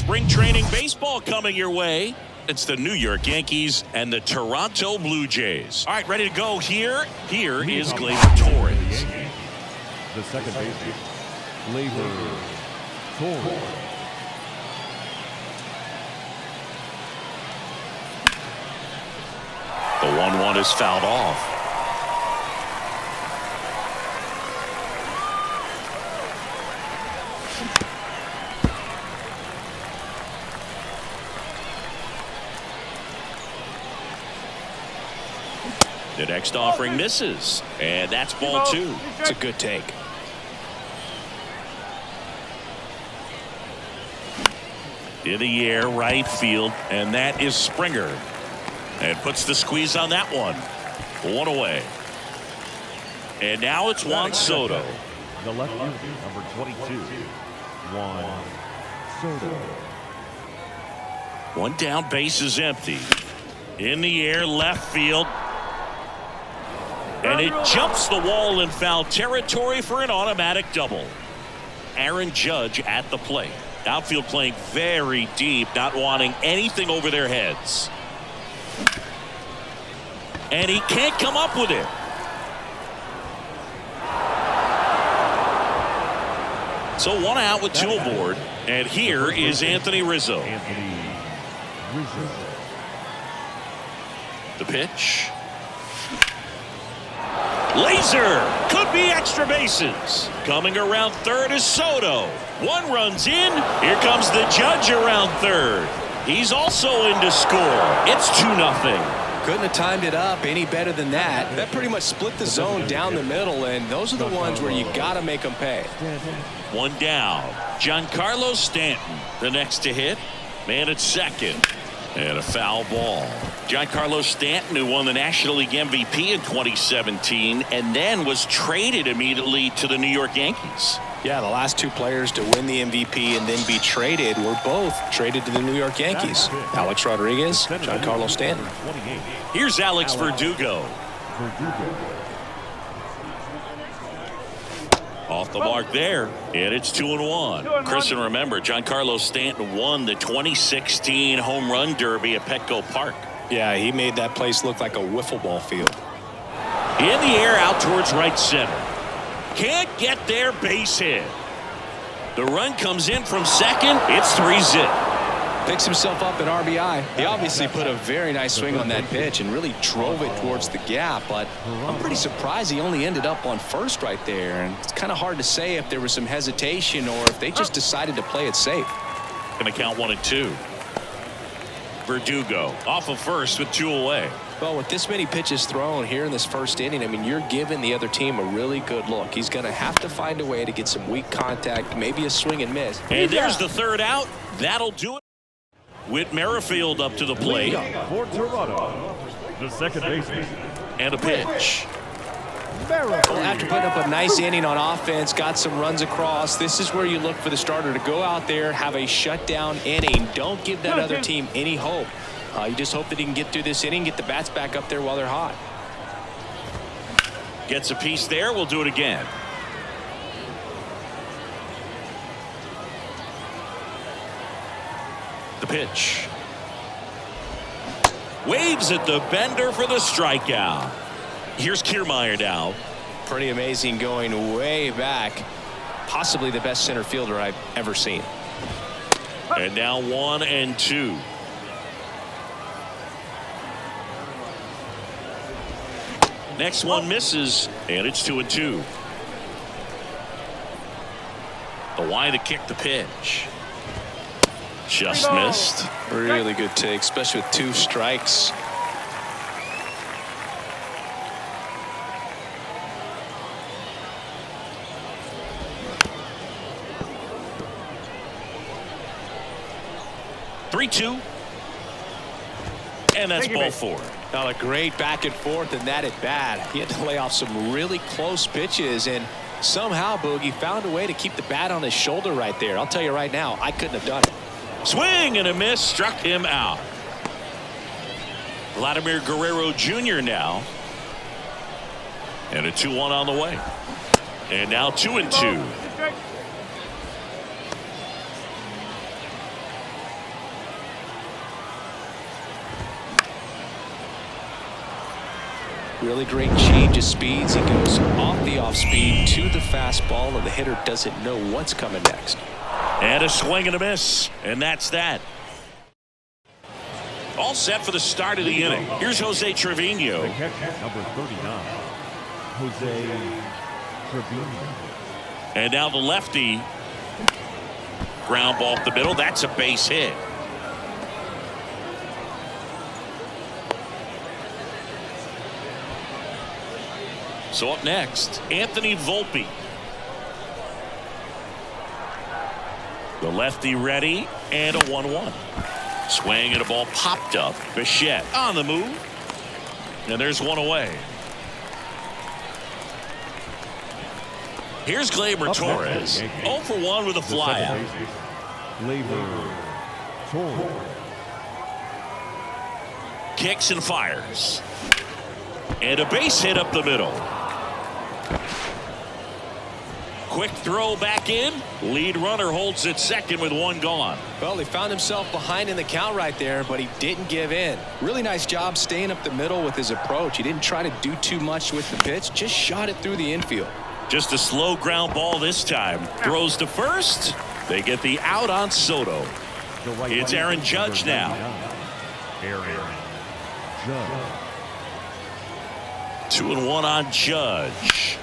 spring training baseball coming your way. It's the New York Yankees and the Toronto Blue Jays. All right, ready to go here. Here is Gleyber Torres. The second baseman, Gleyber Torres. The 1-1 is fouled off. The next offering misses, and that's ball 2. It's a good take. In the air, right field, and that is Springer. And puts the squeeze on that one. 1 away. And now it's Juan Soto. The left fielder, number 22, Juan Soto. 1 down, base is empty. In the air, left field. And it jumps the wall in foul territory for an automatic double. Aaron Judge at the plate. Outfield playing very deep, not wanting anything over their heads. And he can't come up with it. So 1 out with 2 aboard. And here is Anthony Rizzo. The pitch. Laser. Could be extra bases. Coming around third is Soto. 1 runs in. Here comes the Judge around third. He's also in to score. It's 2-0. Couldn't have timed it up any better than that. That pretty much split the zone down the middle, and those are the ones where you got to make them pay. 1 down. Giancarlo Stanton, the next to hit. Man at second. And a foul ball. Giancarlo Stanton, who won the National League MVP in 2017 and then was traded immediately to the New York Yankees. Yeah, the last 2 players to win the MVP and then be traded were both traded to the New York Yankees. Alex Rodriguez, Giancarlo Stanton. Here's Alex Verdugo. Off the mark there, and it's 2-1. Chris, and remember, Giancarlo Stanton won the 2016 Home Run Derby at Petco Park. Yeah, he made that place look like a wiffle ball field. In the air, out towards right center. Can't get there, base hit. The run comes in from second. It's 3-zip. Picks himself up at RBI. He obviously put a very nice swing on that pitch and really drove it towards the gap, but I'm pretty surprised he only ended up on first right there, and it's kind of hard to say if there was some hesitation or if they just decided to play it safe. Going to count 1 and 2. Verdugo off of first with 2 away. Well, with this many pitches thrown here in this first inning, I mean, you're giving the other team a really good look. He's going to have to find a way to get some weak contact, maybe a swing and miss. And there's the 3rd out. That'll do it. Whit Merrifield up to the plate. For Toronto, the second baseman. And a pitch. Well, after putting up a nice inning on offense, got some runs across, this is where you look for the starter to go out there, have a shutdown inning. Don't give that other team any hope. You just hope that he can get through this inning, get the bats back up there while they're hot. Gets a piece there. We'll do it again. The pitch. Waves at the bender for the strikeout. Here's Kiermaier now. Pretty amazing, going way back. Possibly the best center fielder I've ever seen. And now 1 and 2. Next one misses, and it's 2 and 2. The wide to kick the pitch. Just missed. Really good take, especially with 2 strikes. Three-two. And that's ball 4. Now a great back and forth in that at bat. He had to lay off some really close pitches, and somehow Boogie found a way to keep the bat on his shoulder right there. I'll tell you right now, I couldn't have done it. Swing and a miss, struck him out. Vladimir Guerrero Jr. now. And a 2-1 on the way. And now 2 and 2. Really great change of speeds. He goes off the off-speed to the fastball, and the hitter doesn't know what's coming next. And a swing and a miss, and that's that. All set for the start of the inning. Here's Jose Trevino. The catcher, number 39, Jose Trevino. And now the lefty. Ground ball up the middle. That's a base hit. So up next, Anthony Volpe. The lefty ready, and a 1-1. Swing and a ball popped up. Bichette on the move. And there's one away. Here's Gleyber Torres. 0 for 1 with a flyout. Gleyber Torres. Kicks and fires. And a base hit up the middle. Quick throw back in. Lead runner holds at second with one gone. Well, he found himself behind in the count right there, but he didn't give in. Really nice job staying up the middle with his approach. He didn't try to do too much with the pitch, just shot it through the infield. Just a slow ground ball this time. Throws to first. They get the out on Soto. It's Aaron Judge now. Aaron Judge. 2-1 on Judge.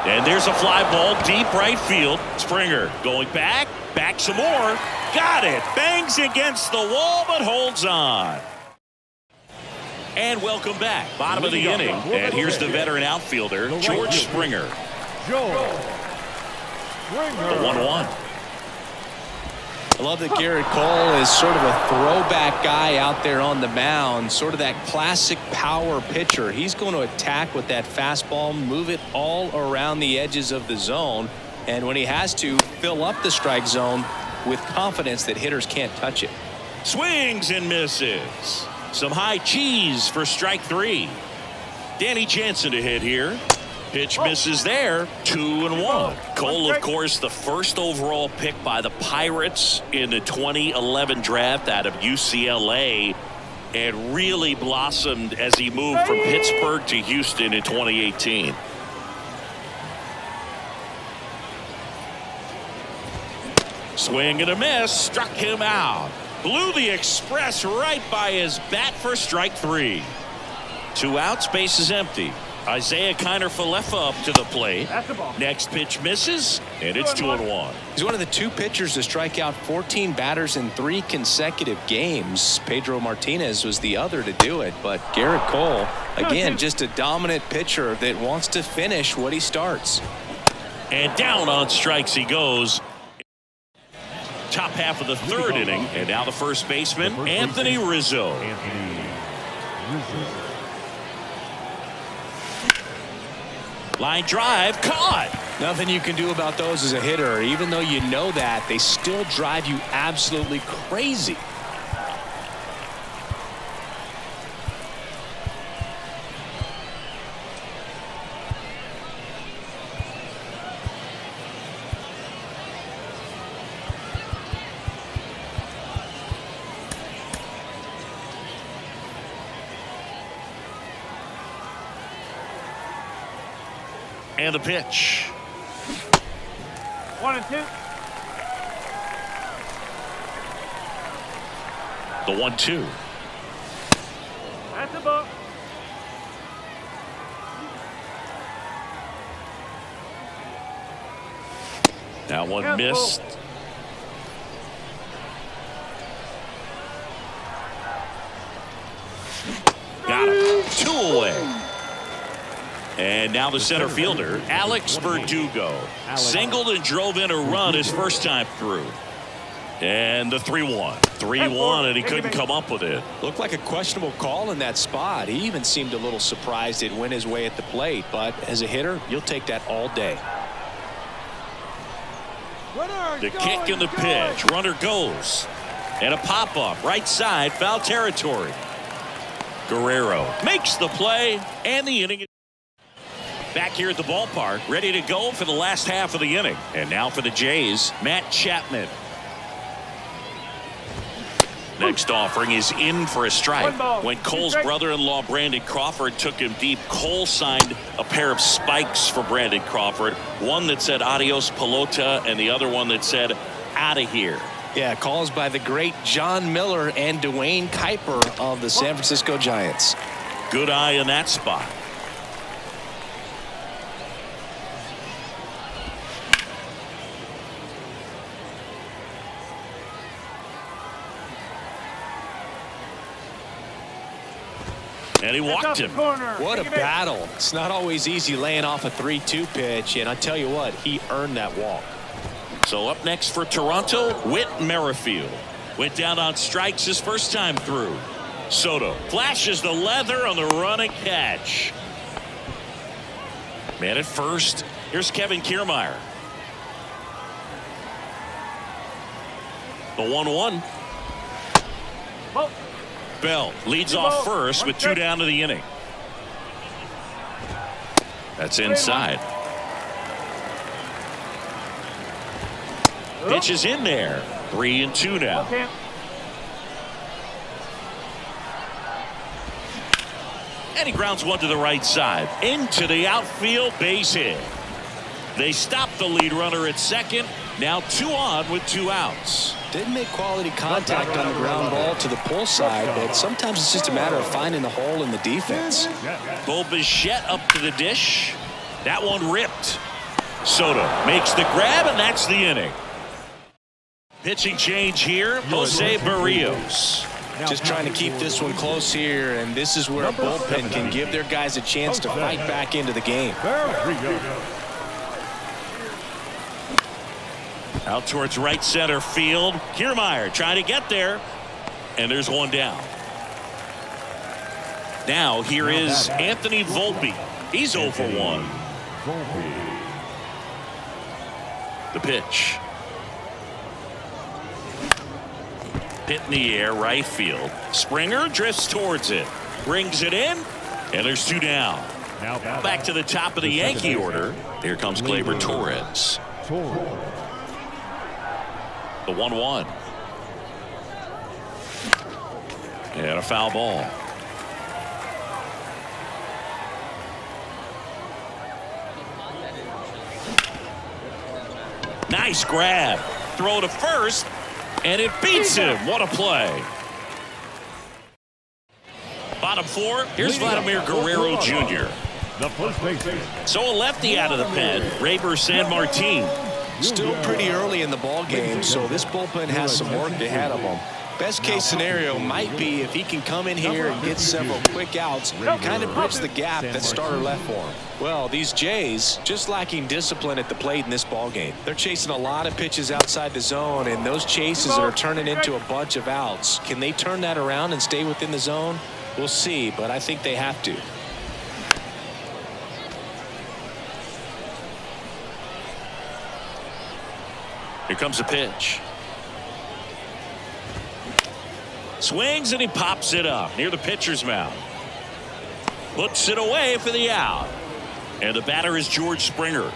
And there's a fly ball deep right field. Springer going back some more. Got it. Bangs against the wall, but holds on. And welcome back. Bottom of the inning. And here's the veteran outfielder, George Springer. George Springer. The 1-1. I love that Garrett Cole is sort of a throwback guy out there on the mound, sort of that classic power pitcher. He's going to attack with that fastball, move it all around the edges of the zone, and when he has to, fill up the strike zone with confidence that hitters can't touch it. Swings and misses. Some high cheese for strike 3. Danny Jansen to hit here. Pitch misses there. 2-1. Cole, of course, the first overall pick by the Pirates in the 2011 draft out of UCLA, and really blossomed as he moved from Pittsburgh to Houston in 2018. Swing and a miss. Struck him out. Blew the express right by his bat for strike 3. 2 outs. Base is empty. Isaiah Kiner-Falefa up to the plate. Next pitch misses, and it's 2-1. He's one of the 2 pitchers to strike out 14 batters in 3 consecutive games. Pedro Martinez was the other to do it, but Garrett Cole, again, just a dominant pitcher that wants to finish what he starts. And down on strikes he goes. Top half of the 3rd inning, and now the first baseman, Anthony Rizzo. Anthony Rizzo. Line drive, caught. Nothing you can do about those as a hitter. Even though you know that, they still drive you absolutely crazy. And the pitch. 1-2. The 1-2. That's a ball. That one missed. Got him. 2 away. And now the center fielder, Alex Verdugo. Singled and drove in a run his first time through. And the 3-1. 3-1, and he couldn't come up with it. Looked like a questionable call in that spot. He even seemed a little surprised it went his way at the plate. But as a hitter, you'll take that all day. The kick and the pitch. Runner goes. And a pop-up. Right side, foul territory. Guerrero makes the play, and the inning. Back here at the ballpark, ready to go for the last half of the inning. And now for the Jays, Matt Chapman. Next offering is in for a strike. When Cole's brother-in-law Brandon Crawford took him deep, Cole signed a pair of spikes for Brandon Crawford. One that said adios pelota and the other one that said out of here. Yeah, calls by the great John Miller and Dwayne Kuiper of the San Francisco Giants. Good eye in that spot. And he walked him. What a battle. It's not always easy laying off a 3-2 pitch, and I tell you what, he earned that walk. So up next for Toronto, Whit Merrifield. Went down on strikes his first time through. Soto flashes the leather on the run and catch. Man at first. Here's Kevin Kiermaier. The 1-1. Bell leads off first with 2 down to the inning. That's inside. Pitch is in there. 3-2 now. And he grounds one to the right side. Into the outfield, base hit. They stop the lead runner at second. Now 2 on with 2 outs. Didn't make quality contact on the ground ball to the pull side, but sometimes it's just a matter of finding the hole in the defense. Bo Bichette up to the dish. That one ripped. Soto makes the grab, and that's the inning. Pitching change here, Jose Barrios. Just trying to keep this one close here, and this is where a bullpen can give their guys a chance to fight back into the game. Out towards right center field. Kiermaier trying to get there. And there's 1 down. Now here is Anthony Volpe. He's 0 for 1. The pitch. Hit in the air, right field. Springer drifts towards it. Brings it in. And there's 2 down. Back to the top of the Yankee order. Here comes Gleyber Torres. The 1-1. And a foul ball. Nice grab. Throw to first. And it beats him. What a play. Bottom 4. Here's Vladimir Guerrero Jr. The first baseman. So a lefty out of the pen. Rayber Sanmartin. Still pretty early in the ball game, so this bullpen has some work ahead of them. Best case scenario might be if he can come in here and get several quick outs, kind of bridge the gap that starter left for him. Well, these Jays just lacking discipline at the plate in this ball game. They're chasing a lot of pitches outside the zone, and those chases are turning into a bunch of outs. Can they turn that around and stay within the zone? We'll see, but I think they have to. Here comes a pitch. Swings and he pops it up near the pitcher's mound. Puts it away for the out. And the batter is George Springer.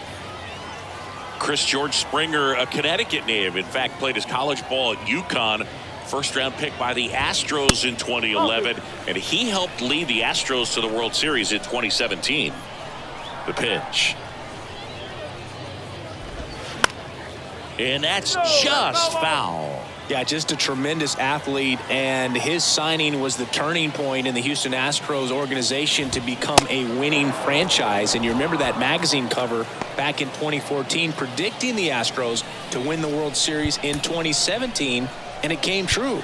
George Springer, a Connecticut native. In fact, played his college ball at UConn. First-round pick by the Astros in 2011. And he helped lead the Astros to the World Series in 2017. The pitch. And that's just foul. Yeah, just a tremendous athlete, and his signing was the turning point in the Houston Astros organization to become a winning franchise. And you remember that magazine cover back in 2014 predicting the Astros to win the World Series in 2017, and it came true.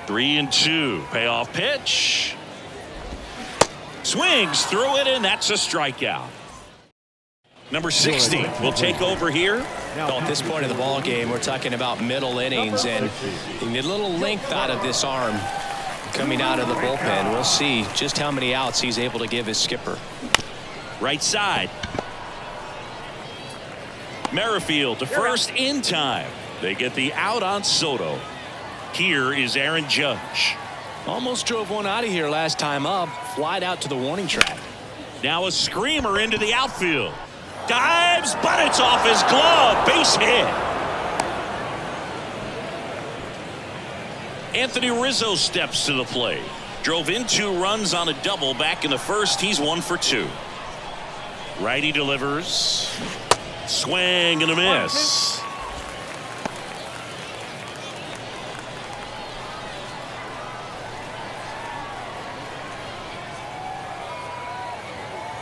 Three and two. Payoff pitch. Swings through it, and that's a strikeout. Number 60 will take over here. Well, at this point of the ball game, we're talking about middle innings, and you need a little length out of this arm coming out of the bullpen. We'll see just how many outs he's able to give his skipper. Right side. Merrifield to first in time. They get the out on Soto. Here is Aaron Judge. Almost drove one out of here last time up. Flied out to the warning track. Now a screamer into the outfield. Dives, but it's off his glove. Base hit. Anthony Rizzo steps to the plate. Drove in 2 runs on a double back in the first. He's 1 for 2. Righty delivers. Swing and a miss.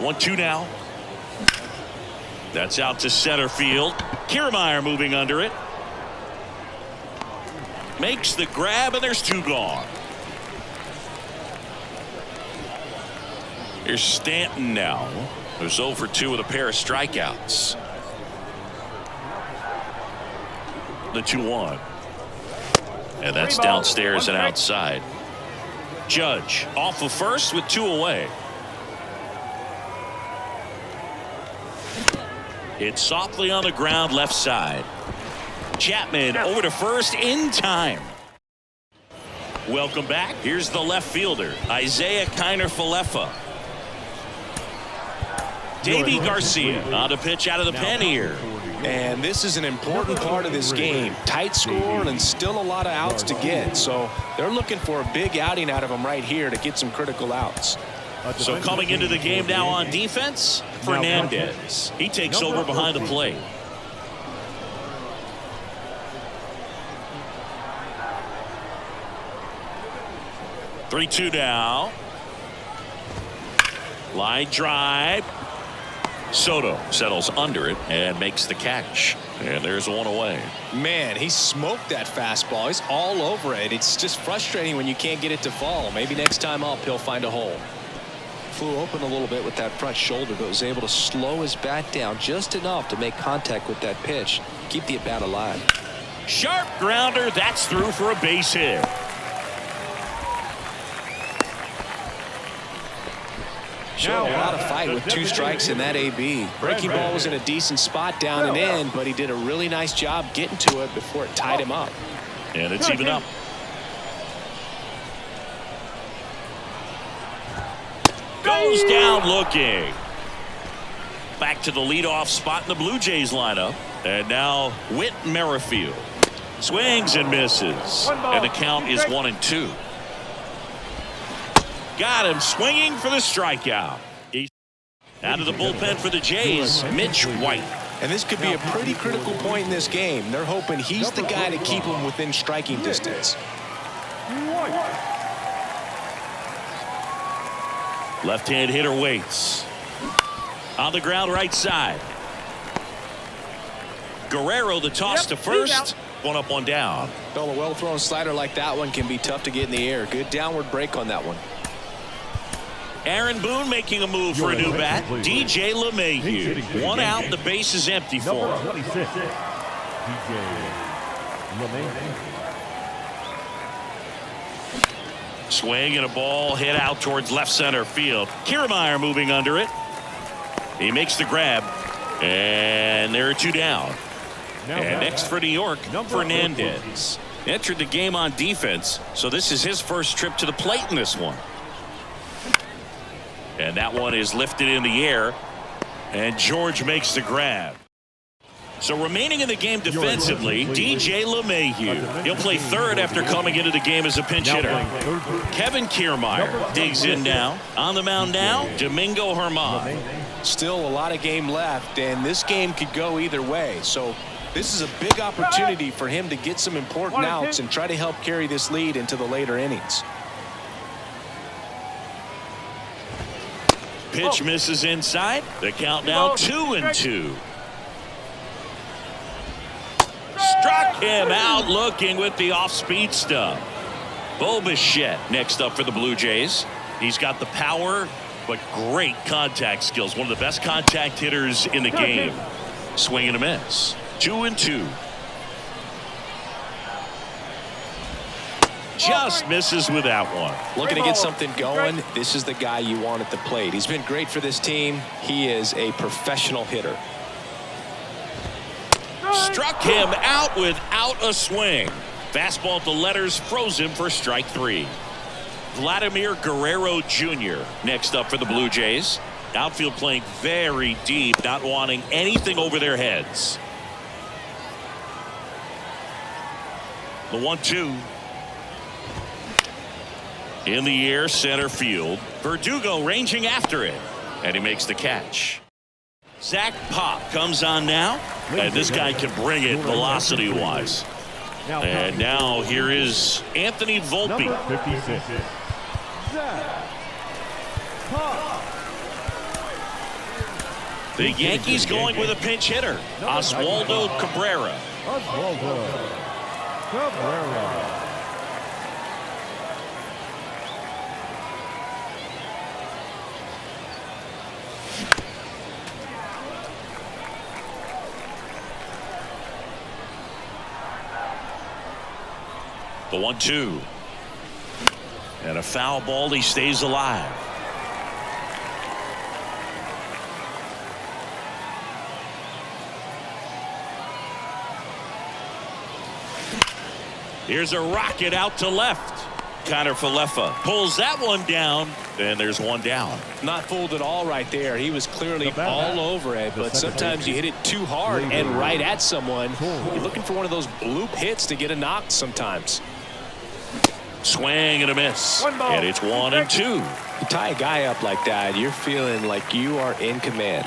One, 2 now. That's out to center field. Kiermaier moving under it. Makes the grab, and there's 2 gone. Here's Stanton now, who's 0 for 2 with a pair of strikeouts. The 2-1. And that's downstairs and outside. Judge off of first with 2 away. Hit softly on the ground left side. Chapman over to first in time. Welcome back. Here's the left fielder, Isaiah Kiner-Falefa. Davy Garcia on a pitch out of the pen here. And this is an important part of this game. Tight score and still a lot of outs to get. So they're looking for a big outing out of him right here to get some critical outs. So coming into the game now on defense, Fernandez. He takes over behind the plate. Three-two now. Line drive. Soto settles under it and makes the catch. And there's 1 away. Man, he smoked that fastball. He's all over it. It's just frustrating when you can't get it to fall. Maybe next time up he'll find a hole. Flew open a little bit with that front shoulder, but was able to slow his bat down just enough to make contact with that pitch. Keep the at-bat alive. Sharp grounder. That's through for a base hit. Showed a lot of fight with 2 strikes in that AB. Breaking ball was in a decent spot down and in, but he did a really nice job getting to it before it tied him up. And it's even up. Goes down looking. Back to the leadoff spot in the Blue Jays lineup. And now Whit Merrifield. Swings and misses. And the count is 1-2. Got him swinging for the strikeout. Out of the bullpen for the Jays, Mitch White. And this could be a pretty critical point in this game. They're hoping he's the guy to keep him within striking distance. Left-hand hitter waits. On the ground right side. Guerrero the toss to first. 1 up, 1 down. Well, a well-thrown slider like that one can be tough to get in the air. Good downward break on that one. Aaron Boone making a move for a new bat. DJ LeMahieu. 1 out. The base is empty for him. 26. DJ LeMahieu. Swing and a ball hit out towards left center field. Kiermaier moving under it. He makes the grab. And there are 2 down. And next for New York, Fernandez. Entered the game on defense, so this is his first trip to the plate in this one. And that one is lifted in the air. And George makes the grab. So remaining in the game defensively, DJ LeMahieu. He'll play third after coming into the game as a pinch hitter. Kevin Kiermaier digs in now. On the mound now, Domingo Germán. Still a lot of game left, and this game could go either way. So this is a big opportunity for him to get some important outs and try to help carry this lead into the later innings. Pitch misses inside. The count now 2-2. Struck him out looking with the off-speed stuff. Bo Bichette next up for the Blue Jays. He's got the power, but great contact skills. One of the best contact hitters in the game. Swing and a miss. 2-2. Just misses with that one. Looking to get something going. This is the guy you want at the plate. He's been great for this team. He is a professional hitter. Struck him out without a swing. Fastball at the letters froze him for strike 3. Vladimir Guerrero Jr. next up for the Blue Jays. Outfield playing very deep, not wanting anything over their heads. The 1-2. In the air, center field. Verdugo ranging after it. And he makes the catch. Zach Pop comes on now. And this guy can bring it velocity-wise. And now here is Anthony Volpe. Number 56. Zach Pop. The Yankees going with a pinch hitter, Oswaldo Cabrera. Oswaldo Cabrera. The 1-2. And a foul ball. He stays alive. Here's a rocket out to left. Connor Falefa pulls that one down, and there's one down. Not fooled at all right there. He was clearly all over it, but sometimes you hit it too hard and right at someone. You're looking for one of those bloop hits to get a knock sometimes. Swing and a miss, and it's 1-2. You tie a guy up like that, you're feeling like you are in command.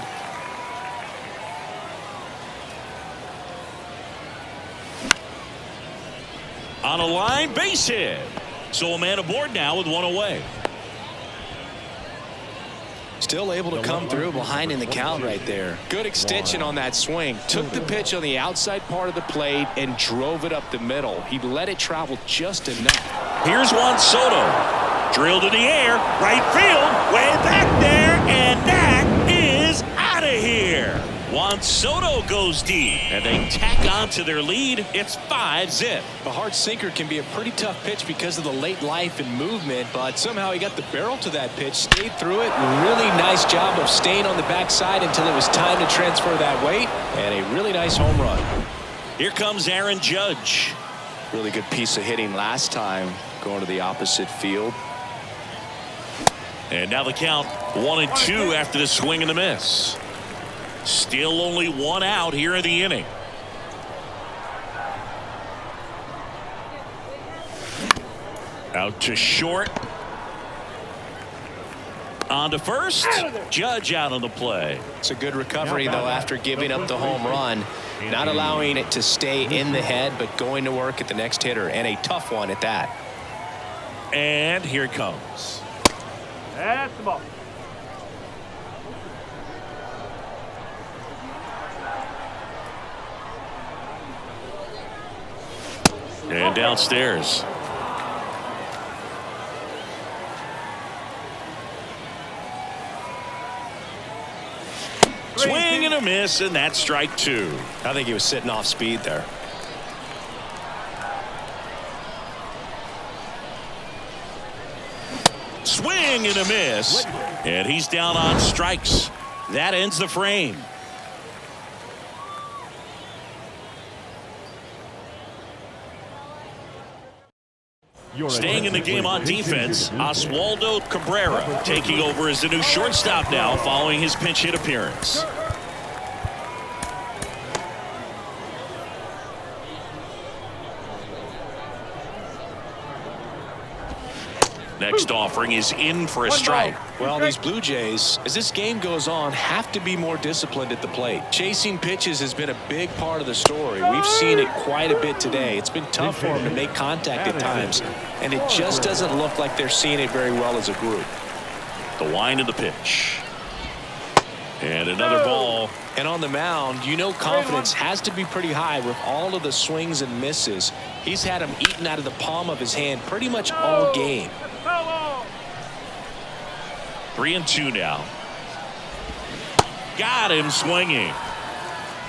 On a line, base hit. So a man aboard now with one away. Still able to come through behind in the count right there. Good extension on that swing. Took the pitch on the outside part of the plate and drove it up the middle. He let it travel just enough. Here's Juan Soto. Drilled in the air. Right field. Way back there. And that is out of here. Juan Soto goes deep. And they tack on to their lead. It's 5-zip. A hard sinker can be a pretty tough pitch because of the late life and movement, but somehow he got the barrel to that pitch, stayed through it. Really nice job of staying on the backside until it was time to transfer that weight, and a really nice home run. Here comes Aaron Judge. Really good piece of hitting last time, going to the opposite field. And now the count 1-2 after the swing and the miss. Still only one out here in the inning. Out to short. On to first. Judge out on the play. It's a good recovery, though, after giving up the home run. Not allowing it to stay in the head, but going to work at the next hitter, and a tough one at that. And here it comes. That's the ball. And downstairs. Swing and a miss, and that's strike two. I think he was sitting off speed there. Swing and a miss, and he's down on strikes. That ends the frame. Staying in the game on defense, Oswaldo Cabrera taking over as the new shortstop now following his pinch hit appearance. Next offering is in for a strike. Well, these Blue Jays, as this game goes on, have to be more disciplined at the plate. Chasing pitches has been a big part of the story. We've seen it quite a bit today. It's been tough for them to make contact at times, and it just doesn't look like they're seeing it very well as a group. The wind of the pitch. And another ball. And on the mound, you know confidence has to be pretty high with all of the swings and misses. He's had them eaten out of the palm of his hand pretty much all game. 3-2 now. Got him swinging.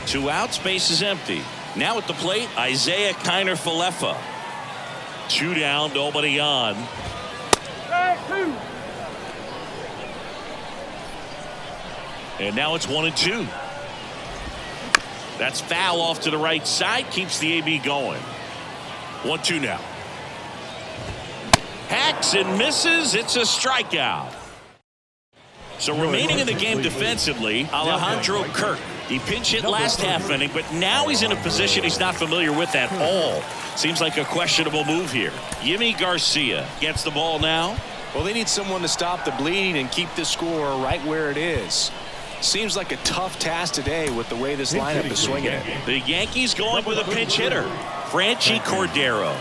2 outs, base is empty. Now at the plate, Isaiah Kiner Falefa. 2 down, nobody on. And now it's 1-2. That's foul off to the right side, keeps the AB going. 1-2 now. Hacks and misses. It's a strikeout. So remaining in the game defensively, Alejandro Kirk. He pinch hit last half inning, but now he's in a position he's not familiar with at all. Seems like a questionable move here. Yimi Garcia gets the ball now. Well, they need someone to stop the bleeding and keep the score right where it is. Seems like a tough task today with the way this lineup is swinging it. The Yankees going with a pinch hitter, Franchy Cordero.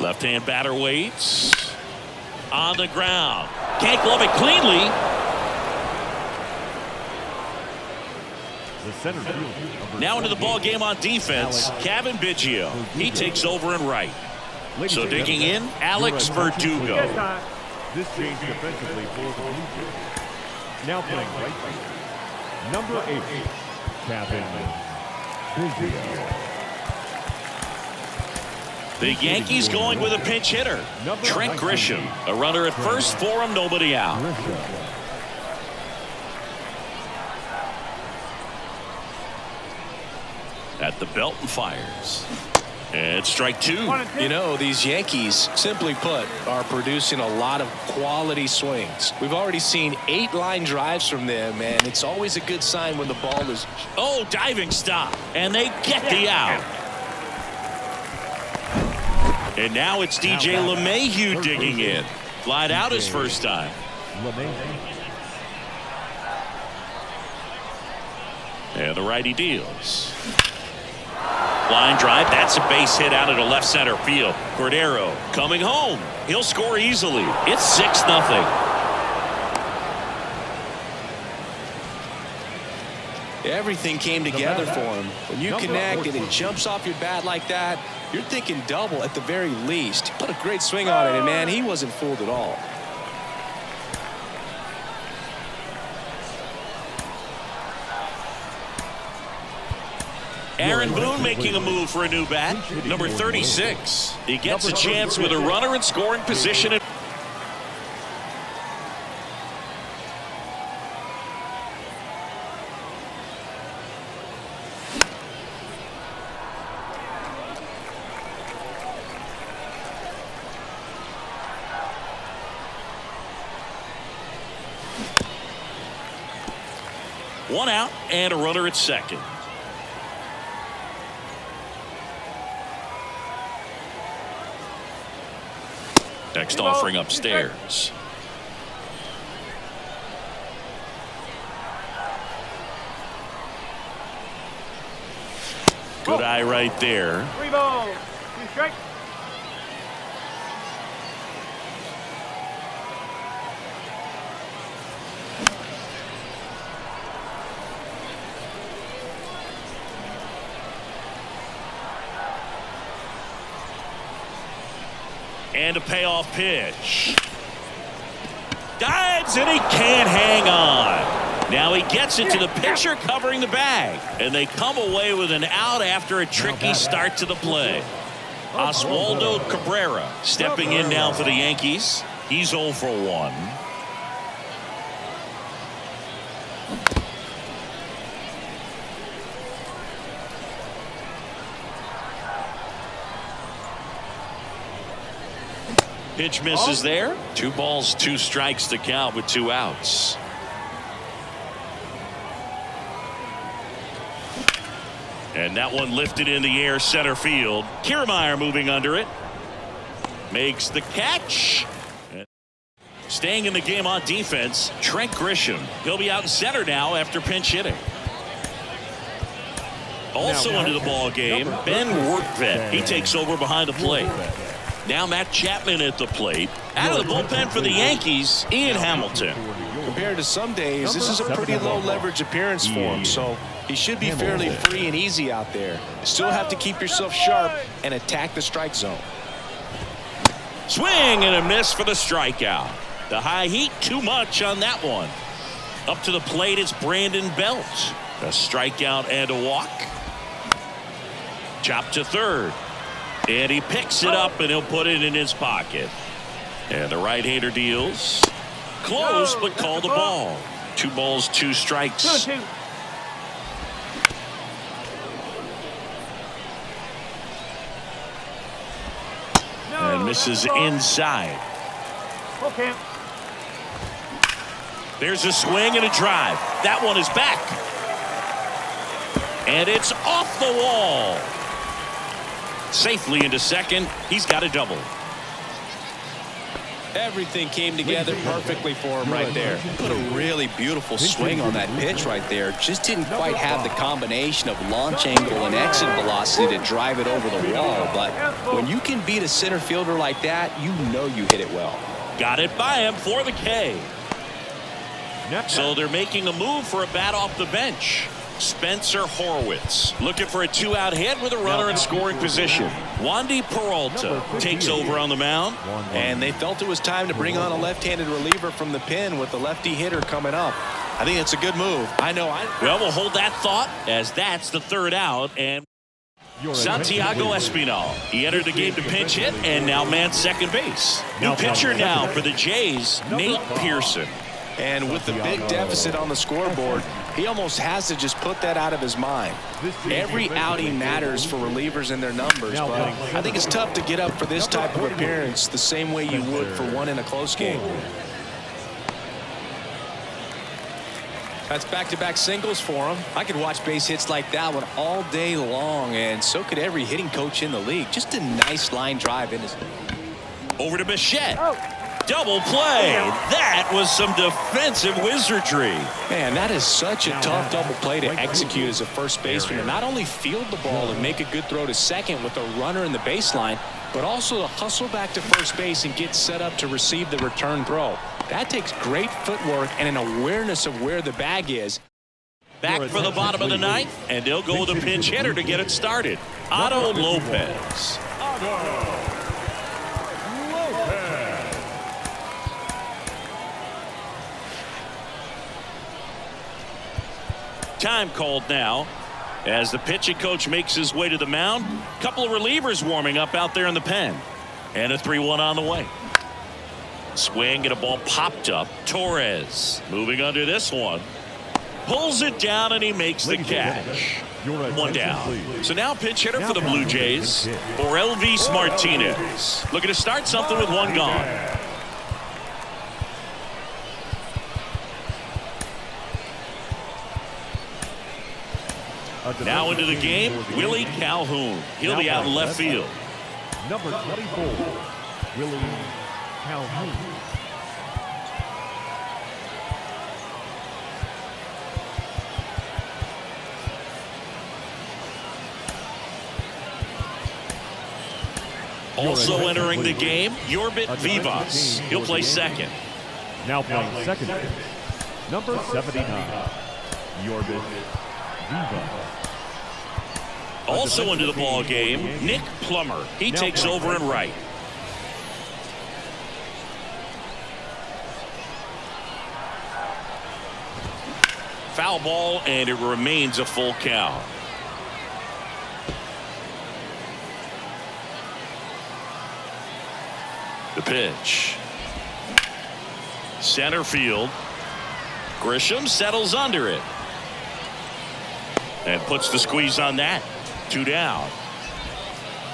Left-hand batter waits. On the ground. Can't glove it cleanly. Now into the ball game on defense, Kevin Biggio. He takes over in right. So digging in, Alex Verdugo. This change defensively for the Blue Jays. Now playing right field. Number 8, Kevin Biggio. The Yankees going with a pinch hitter, Trent Grisham. A runner at first for him, nobody out. At the belt and fires. And strike 2. You know, these Yankees, simply put, are producing a lot of quality swings. We've already seen 8 line drives from them, and it's always a good sign when the ball is... Oh, diving stop. And they get the out. And now it's DJ LeMahieu digging in. Flied out his first time. And the righty deals. Line drive. That's a base hit out into left center field. Cordero coming home. He'll score easily. It's 6-0. Everything came together for him. When you connect and it jumps off your bat like that, you're thinking double at the very least. Put a great swing on it, and man, he wasn't fooled at all. Aaron Boone making a move for a new bat. Number 36. He gets a chance with a runner in scoring position. One out and a runner at second. Next offering upstairs. Good eye right there. 3 balls, 2 strikes. And a payoff pitch. Dives and he can't hang on. Now he gets it to the pitcher covering the bag. And they come away with an out after a tricky start to the play. Oswaldo Cabrera stepping in now for the Yankees. He's 0 for 1. Pitch misses there. 2 balls, 2 strikes to count with 2 outs. And that one lifted in the air center field. Kiermaier moving under it. Makes the catch. Staying in the game on defense, Trent Grisham. He'll be out in center now after pinch hitting. Also into the ball game, Ben Workvet. He takes over behind the plate. Now Matt Chapman at the plate. Out of the bullpen for the Yankees, Ian Hamilton. Compared to some days, this is a pretty low leverage appearance for him, so he should be fairly free and easy out there. Still have to keep yourself sharp and attack the strike zone. Swing and a miss for the strikeout. The high heat, too much on that one. Up to the plate, it's Brandon Belt. A strikeout and a walk. Chop to third. And he picks it up and he'll put it in his pocket. And the right-hander deals. Close, but called a ball. 2 balls, 2 strikes. 2-2. Misses inside. Okay. There's a swing and a drive. That one is back. And it's off the wall. Safely into second. He's got a double. Everything came together perfectly for him right there. Put a really beautiful swing on that pitch right there. Just didn't quite have the combination of launch angle and exit velocity to drive it over the wall. But when you can beat a center fielder like that, you know you hit it well. Got it by him for the K. So they're making a move for a bat off the bench. Spencer Horwitz looking for a 2-out hit with a runner in scoring position. Wandy Peralta takes over on the mound. And they felt it was time to bring on a left-handed reliever from the pen with the lefty hitter coming up. I think it's a good move. Well, we'll hold that thought as that's the 3rd out. And Santiago Espinal. He entered the game to pinch hit and now man second base. New pitcher now for the Jays, Nate Pearson. And with the big deficit on the scoreboard, he almost has to just put that out of his mind. Every outing matters for relievers and their numbers, but I think it's tough to get up for this type of appearance the same way you would for one in a close game. That's back-to-back singles for him. I could watch base hits like that one all day long, and so could every hitting coach in the league. Just a nice line drive in his. Over to Bichette. Double play. That was some defensive wizardry. Man, that is such a tough double play to execute as a first baseman. And not only field the ball and make a good throw to second with a runner in the baseline, but also to hustle back to first base and get set up to receive the return throw. That takes great footwork and an awareness of where the bag is. Back for the bottom of the 9th, and they'll go with a pinch hitter to get it started. Otto Lopez. Time called now as the pitching coach makes his way to the mound. Couple of relievers warming up out there in the pen. And a 3-1 on the way. Swing and a ball popped up. Torres moving under this one. Pulls it down and he makes the catch. 1 down. So now pitch hitter for the Blue Jays, Elvis Martinez. Looking to start something with 1 gone. Now into the game, Willie Calhoun. He'll be out in left field. Number 24, Willie Calhoun. Also entering the game, Yorbit Vivas. He'll play second. Now playing second, number 79, Yorbit Vivas. Also into the ball game, Nick Plummer. He takes over in right. Foul ball, and it remains a full count. The pitch. Center field. Grisham settles under it. And puts the squeeze on that. 2 down.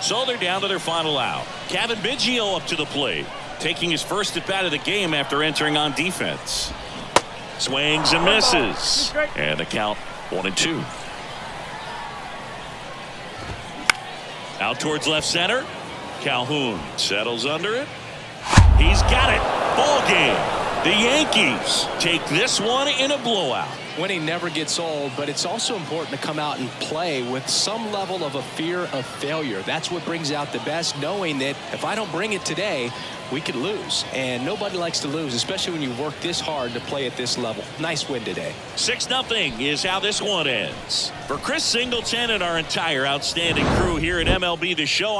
So they're down to their final out. Kevin Biggio up to the plate, taking his first at bat of the game after entering on defense. Swings and misses. And the count 1-2. Out towards left center. Calhoun settles under it. He's got it. Ball game. The Yankees take this one in a blowout. Winning never gets old, but it's also important to come out and play with some level of a fear of failure. That's what brings out the best, knowing that if I don't bring it today, we could lose. And nobody likes to lose, especially when you work this hard to play at this level. Nice win today. 6-0 is how this one ends. For Chris Singleton and our entire outstanding crew here at MLB The Show,